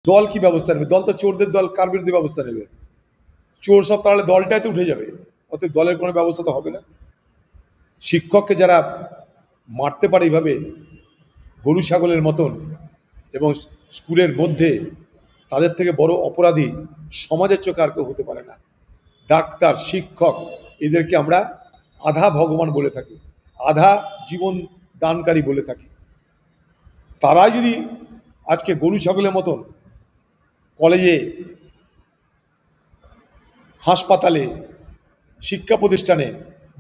দল কি ব্যবস্থা নেবে? দল তো চোরদের দল, কার বিরুদ্ধে ব্যবস্থা নেবে? চোর সব তাহলে দলটাই তো উঠে যাবে, অতএব দলের কোনো ব্যবস্থা তো হবে না। শিক্ষককে যারা মারতে পারে এইভাবে গরু ছাগলের মতন এবং স্কুলের মধ্যে, তাদের থেকে বড় অপরাধী সমাজের চোখে আর কেউ হতে পারে না। ডাক্তার, শিক্ষক, এদেরকে আমরা আধা ভগবান বলে থাকি, আধা জীবন দানকারী বলে থাকি। তারা যদি আজকে গরু ছাগলের মতন কলেজে, হাসপাতালে, শিক্ষা প্রতিষ্ঠানে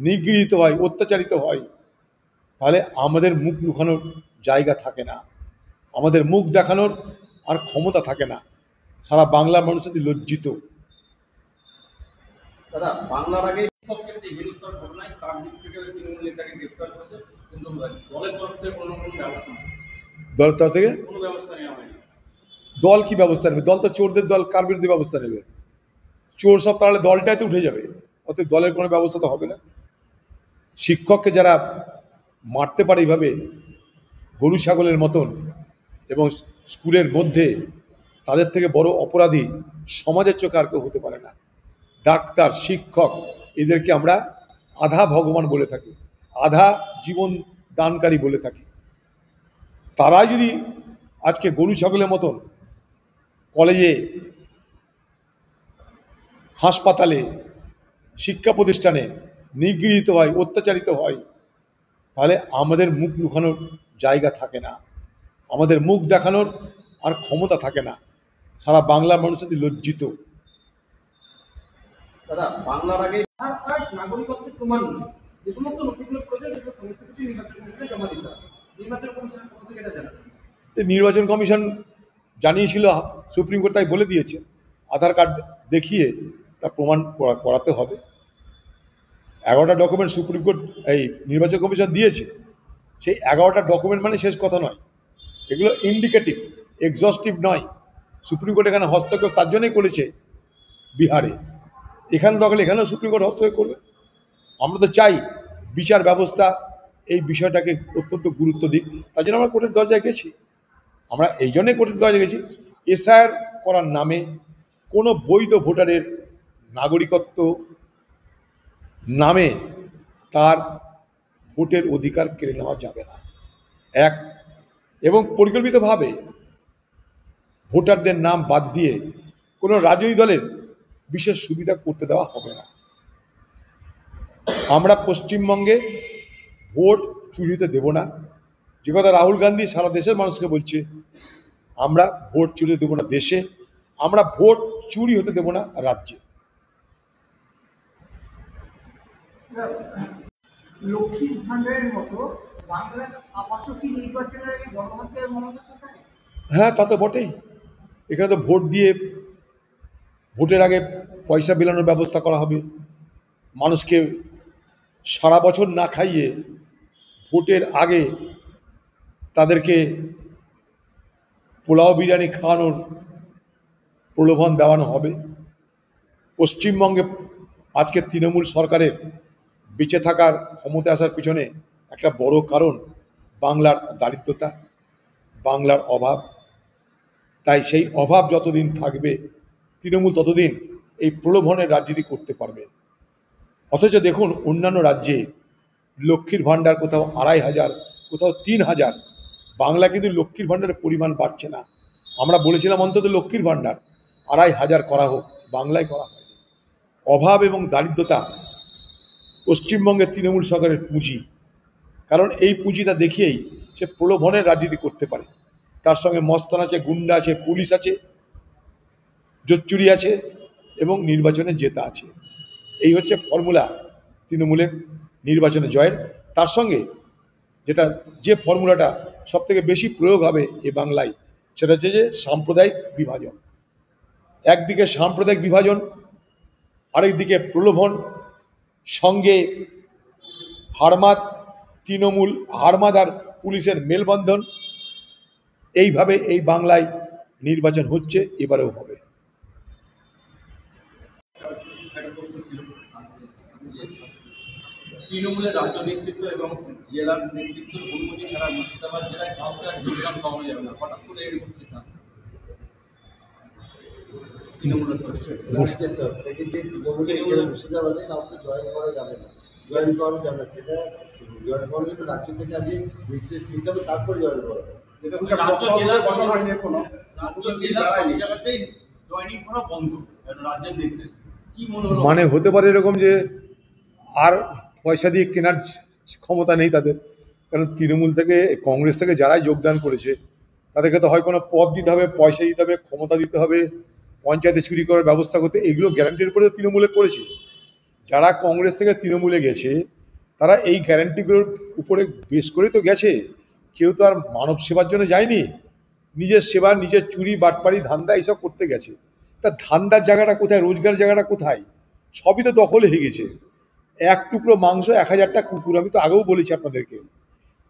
নিগৃহীত হয়, অত্যাচারিত হয়, তাহলে আমাদের মুখ লুকানোর জায়গা থাকে না, আমাদের মুখ দেখানোর আর ক্ষমতা থাকে না। সারা বাংলার মানুষ আজ লজ্জিত। দাদা, বাংলার আগে শিক্ষককে সেই হেনস্থার ঘটনায় তার দিক থেকে তৃণমূল নেতাকে গ্রেপ্তার করেছে, কিন্তু দলের তরফ থেকে কোনো ব্যবস্থা নেই। দলের তরফ থেকে কোনো ব্যবস্থা নেওয়া হয়নি। দল কি ব্যবস্থা নেবে? দল তো চোরদের দল, কার বিরুদ্ধে ব্যবস্থা নেবে? চোর সব তাহলে দলটাই তো উঠে যাবে, অতএব দলের কোনো ব্যবস্থা তো হবে না। শিক্ষককে যারা মারতে পারে এইভাবে গরু ছাগলের মতন এবং স্কুলের মধ্যে, তাদের থেকে বড় অপরাধী সমাজের চোখে আর কেউ হতে পারে না। ডাক্তার, শিক্ষক, এদেরকে আমরা আধা ভগবান বলে থাকি, আধা জীবন দানকারী বলে থাকি। তারা যদি আজকে গরু ছাগলের মতন কলেজে, হাসপাতালে, শিক্ষা প্রতিষ্ঠানে নিগৃহীত হয়, অত্যাচারিত হয়, তাহলে আমাদের মুখ লুকানোর জায়গা থাকে না, আমাদের মুখ দেখানোর আর ক্ষমতা থাকে না। সারা বাংলার মানুষ আজ লজ্জিত। দাদা, বাংলার আগে আধার কার্ড নাগরিকত্বের প্রমাণ নেই, যে সমস্ত নথিগুলো প্রয়োজন সেগুলো সমস্ত কিছু নির্বাচন কমিশনে জমা দিতে হবে। নির্বাচন কমিশনের পক্ষ থেকে এটা জানাতে হবে। নির্বাচন কমিশন জানিয়েছিল, সুপ্রিম কোর্ট তাই বলে দিয়েছে, আধার কার্ড দেখিয়ে তা প্রমাণ করাতে হবে। 11টা ডকুমেন্ট সুপ্রিম কোর্ট এই নির্বাচন কমিশন দিয়েছে। সেই 11টা ডকুমেন্ট মানে শেষ কথা নয়, এগুলো ইন্ডিকেটিভ, এক্সস্টিভ নয়। সুপ্রিম কোর্ট এখানে হস্তক্ষেপ তার জন্যই করেছে বিহারে, এখানে দখল এখানেও সুপ্রিম কোর্ট হস্তক্ষেপ করবে। আমরা তো চাই বিচার ব্যবস্থা এই বিষয়টাকে অত্যন্ত গুরুত্ব দিক, তার জন্য আমরা কোর্টের দরজায় গেছি। আমরা এই জন্যই কোর্টের দরজায় গেছি, এসআইআর করার নামে কোনো বৈধ ভোটারের নাগরিকত্ব নামে তার ভোটের অধিকার কেড়ে নেওয়া যাবে না। এক, এবং পরিকল্পিতভাবে ভোটারদের নাম বাদ দিয়ে কোনো রাজনৈতিক দলের বিশেষ সুবিধা করতে দেওয়া হবে না। আমরা পশ্চিমবঙ্গে ভোট চুরি হতে দেব না, যে কথা রাহুল গান্ধী সারা দেশের মানুষকে বলছে। আমরা ভোট চুরি দেব না দেশে, আমরা ভোট চুরি হতে দেব না রাজ্যে। লক্ষ্মীর ভান্ডারের মতো বাংলার আবাসকি নির্বাচনের আগে বড় হাতিয়ার মমতা সরকার। হ্যাঁ, তা তো বটেই। এখানে তো ভোট দিয়ে ভোটের আগে পয়সা বিলানোর ব্যবস্থা করা হবে, মানুষকে সারা বছর না খাইয়ে ভোটের আগে তাদেরকে পোলাও বিরিয়ানি খাওয়ানোর প্রলোভন দেওয়ানো হবে। পশ্চিমবঙ্গে আজকে তৃণমূল সরকারের বেঁচে থাকার ক্ষমতা আসার পিছনে একটা বড় কারণ বাংলার দারিদ্রতা, বাংলার অভাব। তাই সেই অভাব যতদিন থাকবে তৃণমূল ততদিন এই প্রলোভনের রাজনীতি করতে পারবে। অথচ দেখুন অন্যান্য রাজ্যে লক্ষ্মীর ভাণ্ডার কোথাও 2,500, কোথাও 3,000, বাংলা কিন্তু লক্ষ্মীর ভাণ্ডারের পরিমাণ বাড়ছে না। আমরা বলেছিলাম অন্তত লক্ষ্মীর ভাণ্ডার 2,500 করা হোক, বাংলায় করা হয়নি। অভাব এবং দারিদ্রতা পশ্চিমবঙ্গের তৃণমূল সরকারের পুঁজি, কারণ এই পুঁজিটা দেখিয়েই সে প্রলোভনের রাজনীতি করতে পারে। তার সঙ্গে মস্তান আছে, গুন্ডা আছে, পুলিশ আছে, জোচ্চুরি আছে এবং নির্বাচনে জেতা আছে। এই হচ্ছে ফর্মুলা তৃণমূলের নির্বাচনে জয়ের। তার সঙ্গে যে ফর্মুলাটা সবথেকে বেশি প্রয়োগ হবে এ বাংলায়, সেটা হচ্ছে যে সাম্প্রদায়িক বিভাজন। একদিকে সাম্প্রদায়িক বিভাজন, আরেকদিকে প্রলোভন, সঙ্গে হারমাদ, তৃণমূল হারমাদ আর পুলিশের মেলবন্ধন। এইভাবে এই বাংলায় নির্বাচন হচ্ছে, এবারেও হবে। তৃণমূলের রাজ্য নেতৃত্ব এবং জেলার নেতৃত্বের অনুমতি ছাড়া মুর্শিদাবাদ জেলায় কাউকে আর যোগদান পাওয়া যাবে না, হঠাৎ করে এরকম সিদ্ধান্ত। তৃণমূলের করছে রাজ্যের তরফ থেকে যে তৃণমূলে এখানে মুর্শিদাবাদে কাউকে জয়েন করা যাবে না, জয়েন করা যাবে না, সেটা জয়েন করার জন্য রাজ্য থেকে আগে নির্দেশ দিতে হবে, তারপর জয়েন করা হবে। রাজ্য জেলা গঠন হয়নি এখনো, রাজ্য জেলা সব জায়গাতেই জয়েনিং করা বন্ধ, এটা রাজ্যের নির্দেশ। কি মনে হলো? মানে হতে পারে এরকম যে আর পয়সা দিয়ে কেনার ক্ষমতা নেই তাদের, কারণ তৃণমূল থেকে কংগ্রেস থেকে যারাই যোগদান করেছে তাদেরকে তো হয় কোনো পদ দিতে হবে, পয়সা দিতে হবে, ক্ষমতা দিতে হবে, পঞ্চায়েতে চুরি করার ব্যবস্থা করতে, এগুলো গ্যারান্টির উপরে তৃণমূলে করেছে। যারা কংগ্রেস থেকে তৃণমূলে গেছে তারা এই গ্যারান্টিগুলোর উপরে বেশ করে তো গেছে। কেউ তো আর মানব সেবার জন্য যায়নি, নিজের সেবা, নিজের চুরি বাটপাড়ি ধান্দা এইসব করতে গেছে। তা ধান্দার জায়গাটা কোথায়, রোজগার জায়গাটা কোথায়? সবই তো দখল হয়ে গেছে। এক টুকরো মাংস 1000টা কুকুর, আমি তো আগেও বলেছি আপনাদেরকে।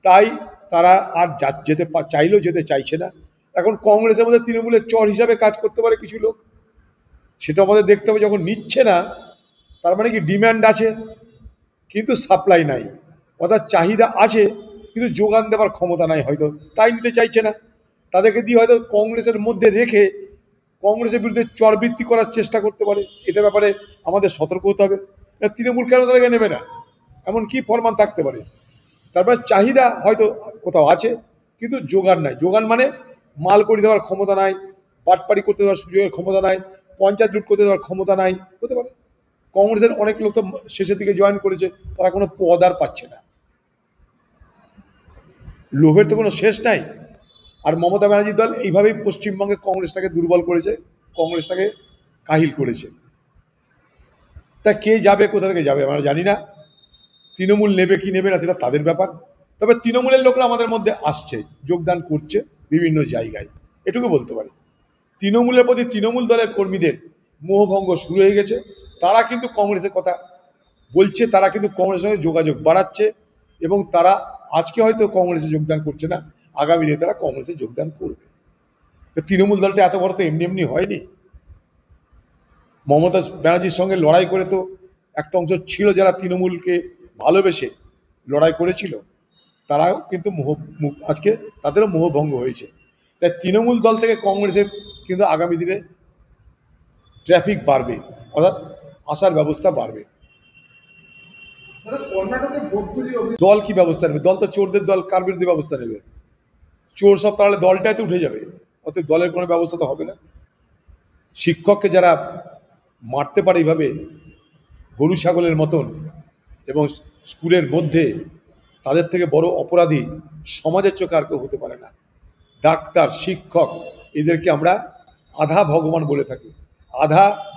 তাই তারা আর যেতে চাইলেও যেতে চাইছে না। এখন কংগ্রেসের মধ্যে তৃণমূলের চর হিসাবে কাজ করতে পারে কিছু লোক, সেটা আমাদের দেখতে হবে। যখন নিচ্ছে না তার মানে কি ডিম্যান্ড আছে কিন্তু সাপ্লাই নাই, অর্থাৎ চাহিদা আছে কিন্তু যোগান দেওয়ার ক্ষমতা নাই হয়তো, তাই নিতে চাইছে না। তাদেরকে দিয়ে হয়তো কংগ্রেসের মধ্যে রেখে কংগ্রেসের বিরুদ্ধে চরবৃত্তি করার চেষ্টা করতে পারে। এটা ব্যাপারে আমাদের সতর্ক হতে হবে। তৃণমূল কেন তাদেরকে নেবে না, এমন কি ফরমান থাকতে পারে? তারপরে চাহিদা হয়তো কোথাও আছে কিন্তু জোগান নাই। জোগান মানে মাল করে দেওয়ার ক্ষমতা নাই, বাটপাড়ি করতে দেওয়ার সুযোগের ক্ষমতা নাই, পঞ্চায়েত লুট করতে দেওয়ার ক্ষমতা নাই, হতে পারে। কংগ্রেসের অনেক লোক তো শেষের দিকে জয়েন করেছে, তারা কোনো পদ আর পাচ্ছে না। লোভের তো কোনো শেষ নাই। আর মমতা ব্যানার্জির দল এইভাবেই পশ্চিমবঙ্গে কংগ্রেসটাকে দুর্বল করেছে, কংগ্রেসটাকে কাহিল করেছে। তা কে যাবে, কোথা থেকে যাবে আমরা জানি না। তৃণমূল নেবে কি নেবে না সেটা তাদের ব্যাপার। তবে তৃণমূলের লোকরা আমাদের মধ্যে আসছে, যোগদান করছে বিভিন্ন জায়গায়, এটুকু বলতে পারি। তৃণমূলের প্রতি তৃণমূল দলের কর্মীদের মোহভঙ্গ শুরু হয়ে গেছে। তারা কিন্তু কংগ্রেসের কথা বলছে, তারা কিন্তু কংগ্রেসের সঙ্গে যোগাযোগ বাড়াচ্ছে এবং তারা আজকে হয়তো কংগ্রেসে যোগদান করছে না, আগামী দিনে তারা কংগ্রেসে যোগদান করবে। তৃণমূল দলটা এত বড় তো এমনি এমনি হয়নি। মমতা ব্যানার্জির সঙ্গে লড়াই করে তো একটা অংশ ছিল যারা তৃণমূলকে ভালোবেসে লড়াই করেছিল, তারাও কিন্তু আজকে তাদেরও মোহভঙ্গ হয়েছে। তাই তৃণমূল দল থেকে কংগ্রেসের কিন্তু আগামী দিনে ট্রাফিক বাড়বে, অর্থাৎ আসার ব্যবস্থা বাড়বে। কর্ণাটকে ভোট চুরির অভিযোগ, দল কি ব্যবস্থা নেবে? দল তো চোরদের দল, কার বিরুদ্ধে ব্যবস্থা নেবে? চোর সব তাহলে দলটাই তো উঠে যাবে, অতএব দলের কোনো ব্যবস্থা তো হবে না। শিক্ষককে যারা মারতে পারে এইভাবে গরু ছাগলের মতন এবং স্কুলের মধ্যে, তাদের থেকে বড় অপরাধী সমাজের চোখে আর কেউ হতে পারে না। ডাক্তার, শিক্ষক, এদেরকে আমরা আধা ভগবান বলে থাকি, আধা